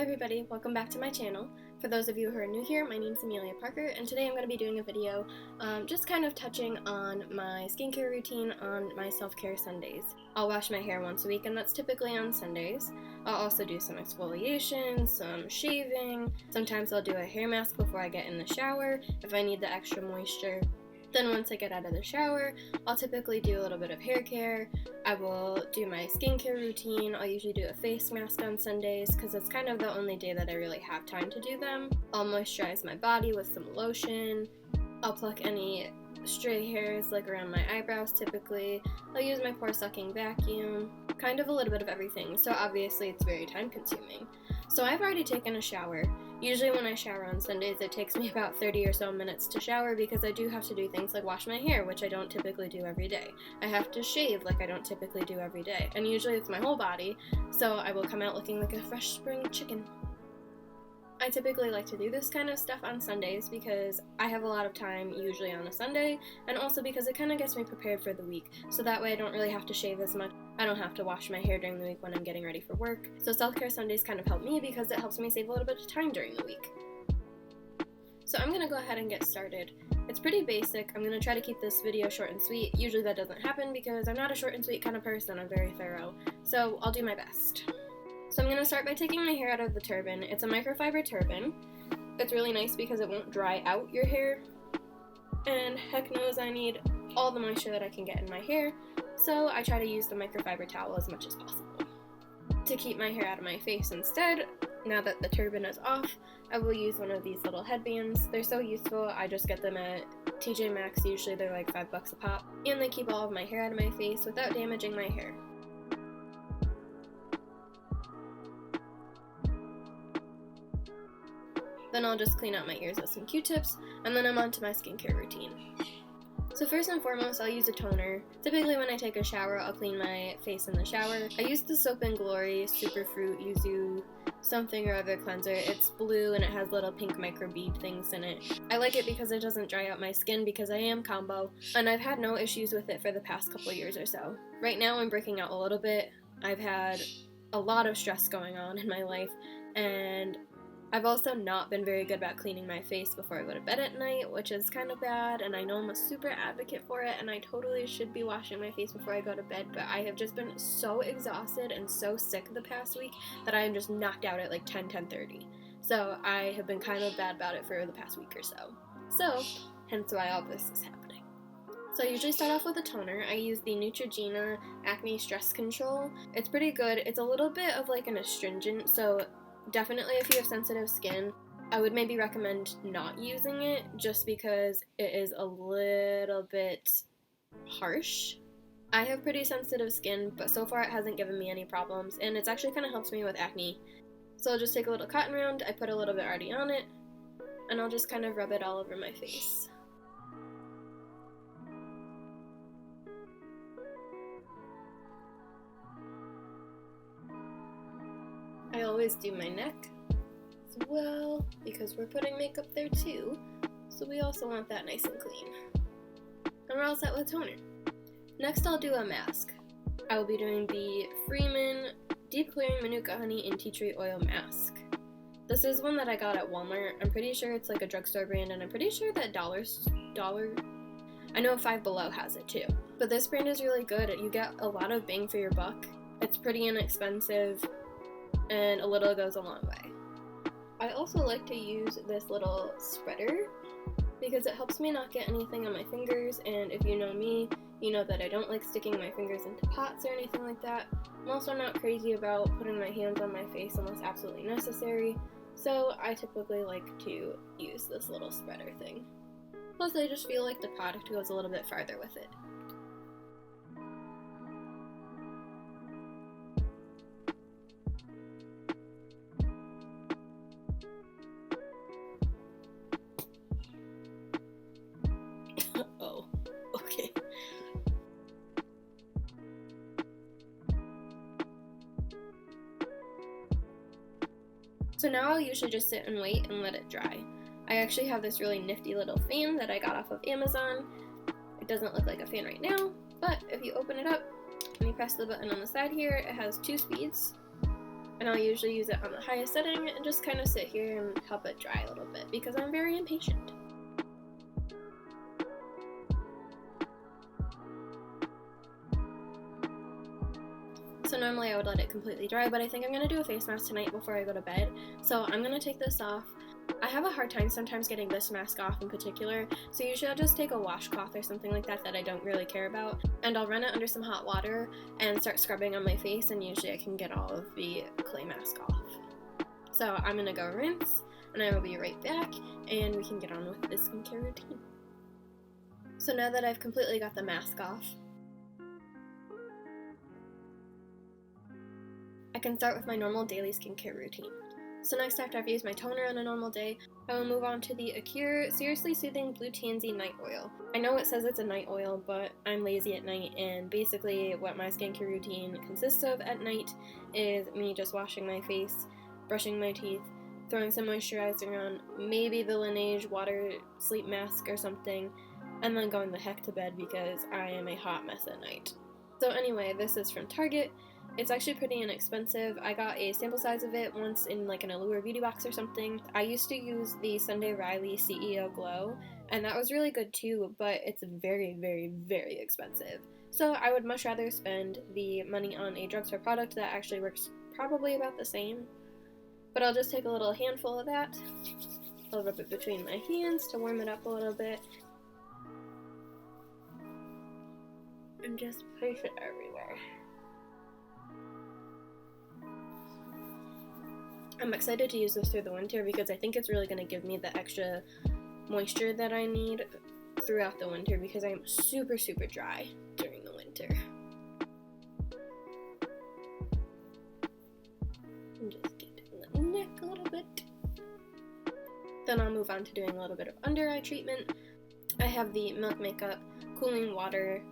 Hi everybody, welcome back to my channel. For those of you who are new here, my name is Amelia Parker, and today I'm going to be doing a video just kind of touching on my skincare routine on my self-care Sundays. I'll wash my hair once a week, and that's typically on Sundays. I'll also do some exfoliation, some shaving. Sometimes I'll do a hair mask before I get in the shower if I need the extra moisture. Then once I get out of the shower, I'll typically do a little bit of hair care. I will do my skincare routine. I'll usually do a face mask on Sundays because it's kind of the only day that I really have time to do them. I'll moisturize my body with some lotion. I'll pluck any stray hairs like around my eyebrows typically. I'll use my pore sucking vacuum. Kind of a little bit of everything, so obviously it's very time consuming. So I've already taken a shower. Usually when I shower on Sundays, it takes me about 30 or so minutes to shower because I do have to do things like wash my hair, which I don't typically do every day. I have to shave like I don't typically do every day, and usually it's my whole body, so I will come out looking like a fresh spring chicken. I typically like to do this kind of stuff on Sundays because I have a lot of time usually on a Sunday, and also because it kind of gets me prepared for the week, so that way I don't really have to shave as much. I don't have to wash my hair during the week when I'm getting ready for work. So self-care Sundays kind of help me because it helps me save a little bit of time during the week. So I'm going to go ahead and get started. It's pretty basic. I'm going to try to keep this video short and sweet. Usually that doesn't happen because I'm not a short and sweet kind of person. I'm very thorough. So I'll do my best. So I'm going to start by taking my hair out of the turban. It's a microfiber turban. It's really nice because it won't dry out your hair. And heck knows I need all the moisture that I can get in my hair, so I try to use the microfiber towel as much as possible. To keep my hair out of my face instead, now that the turban is off, I will use one of these little headbands. They're so useful. I just get them at TJ Maxx. Usually they're like $5 a pop, and they keep all of my hair out of my face without damaging my hair. Then I'll just clean out my ears with some Q-tips, and then I'm on to my skincare routine. So first and foremost, I'll use a toner. Typically when I take a shower, I'll clean my face in the shower. I use the Soap & Glory Superfruit Yuzu something or other cleanser. It's blue and it has little pink microbead things in it. I like it because it doesn't dry out my skin because I am combo, and I've had no issues with it for the past couple years or so. Right now I'm breaking out a little bit. I've had a lot of stress going on in my life, and I've also not been very good about cleaning my face before I go to bed at night, which is kind of bad, and I know I'm a super advocate for it, and I totally should be washing my face before I go to bed, but I have just been so exhausted and so sick the past week that I am just knocked out at like 10:30. So I have been kind of bad about it for the past week or so. So, hence why all this is happening. So I usually start off with a toner. I use the Neutrogena Acne Stress Control. It's pretty good. It's a little bit of like an astringent, so definitely if you have sensitive skin, I would maybe recommend not using it just because it is a little bit harsh. I have pretty sensitive skin, but so far it hasn't given me any problems, and it's actually kind of helps me with acne. So I'll just take a little cotton round, I put a little bit already on it, and I'll just kind of rub it all over my face. I always do my neck as well because we're putting makeup there too, so we also want that nice and clean. And we're all set with toner. Next I'll do a mask. I will be doing the Freeman Deep Clearing Manuka Honey and Tea Tree Oil Mask. This is one that I got at Walmart. I'm pretty sure it's like a drugstore brand, and I'm pretty sure that I know Five Below has it too. But this brand is really good. You get a lot of bang for your buck. It's pretty inexpensive, and a little goes a long way. I also like to use this little spreader because it helps me not get anything on my fingers, and if you know me, you know that I don't like sticking my fingers into pots or anything like that. I'm also not crazy about putting my hands on my face unless absolutely necessary, so I typically like to use this little spreader thing. Plus I just feel like the product goes a little bit farther with it. So now I'll usually just sit and wait and let it dry. I actually have this really nifty little fan that I got off of Amazon. It doesn't look like a fan right now, but if you open it up and you press the button on the side here, it has 2 speeds. And I'll usually use it on the highest setting and just kind of sit here and help it dry a little bit because I'm very impatient. So normally I would let it completely dry, but I think I'm going to do a face mask tonight before I go to bed. So I'm going to take this off. I have a hard time sometimes getting this mask off in particular, so usually I'll just take a washcloth or something like that I don't really care about, and I'll run it under some hot water and start scrubbing on my face, and usually I can get all of the clay mask off. So I'm going to go rinse, and I will be right back, and we can get on with this skincare routine. So now that I've completely got the mask off, I can start with my normal daily skincare routine. So next, after I've used my toner on a normal day, I will move on to the Acure Seriously Soothing Blue Tansy Night Oil. I know it says it's a night oil, but I'm lazy at night, and basically what my skincare routine consists of at night is me just washing my face, brushing my teeth, throwing some moisturizer on, maybe the Laneige water sleep mask or something, and then going the heck to bed because I am a hot mess at night. So anyway, this is from Target. It's actually pretty inexpensive. I got a sample size of it once in like an Allure beauty box or something. I used to use the Sunday Riley CEO Glow, and that was really good too, but it's very, very, very expensive. So I would much rather spend the money on a drugstore product that actually works probably about the same. But I'll just take a little handful of that. I'll rub it between my hands to warm it up a little bit. And just place it everywhere. I'm excited to use this through the winter because I think it's really going to give me the extra moisture that I need throughout the winter because I'm super, super dry during the winter. And just get in the neck a little bit. Then I'll move on to doing a little bit of under eye treatment. I have the Milk Makeup Cooling Water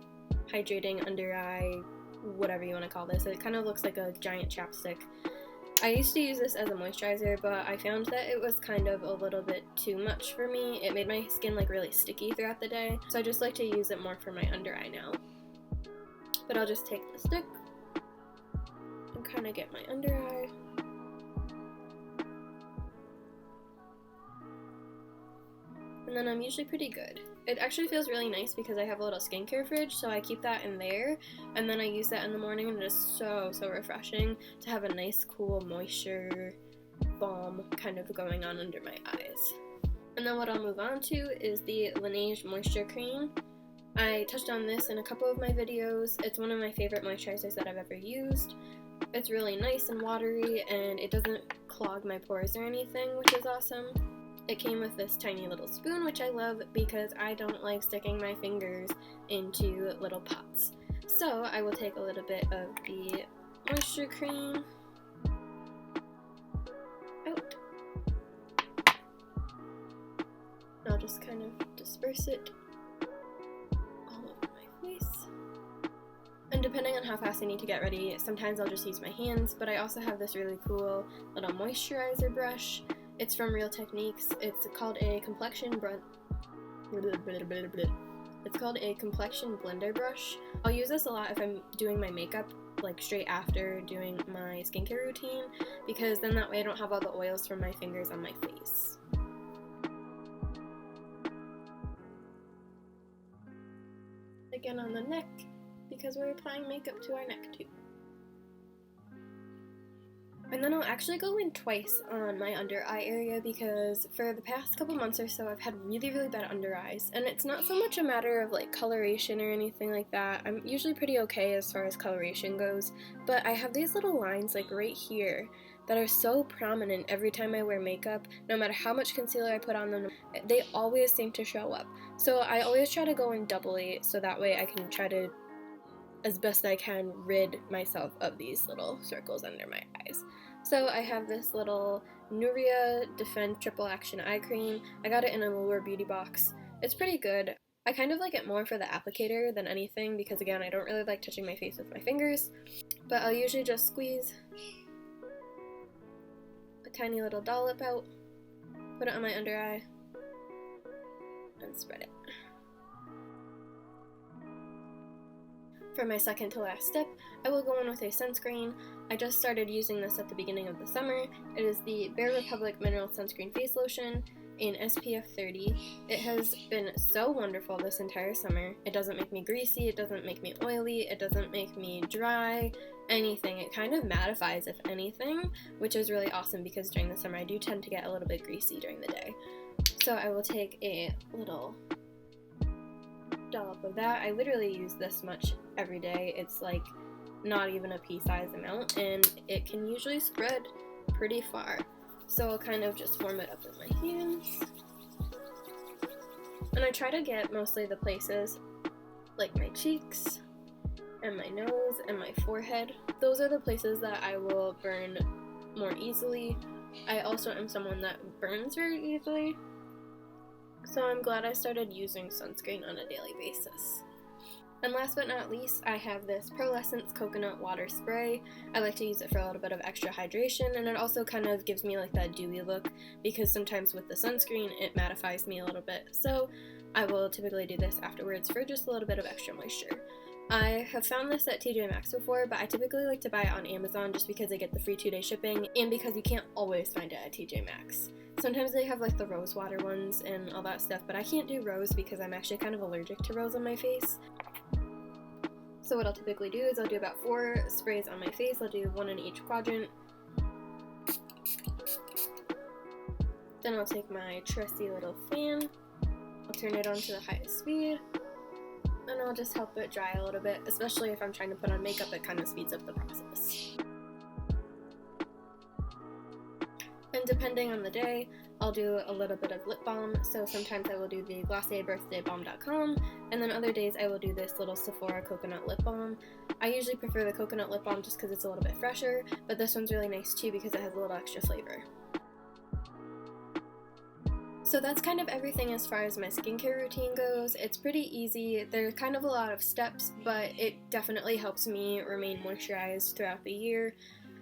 Hydrating Under Eye, whatever you want to call this. It kind of looks like a giant chapstick. I used to use this as a moisturizer, but I found that it was kind of a little bit too much for me. It made my skin like really sticky throughout the day, so I just like to use it more for my under eye now. But I'll just take the stick and kind of get my under eye. And then I'm usually pretty good. It actually feels really nice because I have a little skincare fridge, so I keep that in there, and then I use that in the morning, and it is so, so refreshing to have a nice, cool moisture balm kind of going on under my eyes. And then what I'll move on to is the Laneige Moisture Cream. I touched on this in a couple of my videos. It's one of my favorite moisturizers that I've ever used. It's really nice and watery, and it doesn't clog my pores or anything, which is awesome. It came with this tiny little spoon, which I love because I don't like sticking my fingers into little pots. So I will take a little bit of the moisture cream out. I'll just kind of disperse it all over my face. And depending on how fast I need to get ready, sometimes I'll just use my hands, but I also have this really cool little moisturizer brush. It's from Real Techniques. It's called a complexion blender brush. I'll use this a lot if I'm doing my makeup like straight after doing my skincare routine, because then that way I don't have all the oils from my fingers on my face. Again on the neck, because we're applying makeup to our neck too. And then I'll actually go in twice on my under eye area because for the past couple months or so I've had really, really bad under eyes. And it's not so much a matter of like coloration or anything like that. I'm usually pretty okay as far as coloration goes. But I have these little lines like right here that are so prominent every time I wear makeup. No matter how much concealer I put on them, they always seem to show up. So I always try to go in doubly so that way I can try to, as best I can, rid myself of these little circles under my eyes. So I have this little Nuria Defend Triple Action Eye Cream. I got it in an Allure beauty box. It's pretty good. I kind of like it more for the applicator than anything because, again, I don't really like touching my face with my fingers. But I'll usually just squeeze a tiny little dollop out, put it on my under eye, and spread it. For my second to last step, I will go in with a sunscreen. I just started using this at the beginning of the summer. It is the Bare Republic Mineral Sunscreen Face Lotion in SPF 30. It has been so wonderful this entire summer. It doesn't make me greasy, it doesn't make me oily, it doesn't make me dry, anything. It kind of mattifies, if anything, which is really awesome because during the summer I do tend to get a little bit greasy during the day. So I will take a little dollop of that. I literally use this much every day. It's like not even a pea-sized amount, and it can usually spread pretty far. So I'll kind of just form it up with my hands. And I try to get mostly the places like my cheeks and my nose and my forehead. Those are the places that I will burn more easily. I also am someone that burns very easily, so I'm glad I started using sunscreen on a daily basis. And last but not least, I have this Pearlessence Coconut Water Spray. I like to use it for a little bit of extra hydration, and it also kind of gives me like that dewy look because sometimes with the sunscreen it mattifies me a little bit. So I will typically do this afterwards for just a little bit of extra moisture. I have found this at TJ Maxx before, but I typically like to buy it on Amazon just because I get the free 2-day shipping and because you can't always find it at TJ Maxx. Sometimes they have like the rose water ones and all that stuff, but I can't do rose because I'm actually kind of allergic to rose on my face. So what I'll typically do is I'll do about 4 sprays on my face. I'll do 1 in each quadrant. Then I'll take my trusty little fan. I'll turn it on to the highest speed. And I'll just help it dry a little bit, especially if I'm trying to put on makeup, it kind of speeds up the process. And depending on the day, I'll do a little bit of lip balm. So sometimes I will do the GlossierBirthdayBalm.com, and then other days I will do this little Sephora coconut lip balm. I usually prefer the coconut lip balm just because it's a little bit fresher, but this one's really nice too because it has a little extra flavor. So that's kind of everything as far as my skincare routine goes. It's pretty easy. There's kind of a lot of steps, but it definitely helps me remain moisturized throughout the year.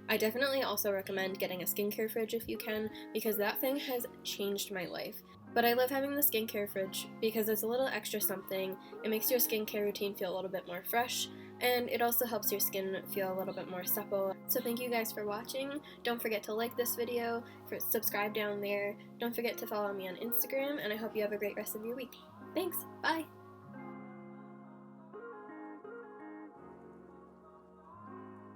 I definitely also recommend getting a skincare fridge if you can, because that thing has changed my life. But I love having the skincare fridge because it's a little extra something. It makes your skincare routine feel a little bit more fresh, and it also helps your skin feel a little bit more supple. So thank you guys for watching. Don't forget to like this video, subscribe down there. Don't forget to follow me on Instagram, and I hope you have a great rest of your week. Thanks, bye!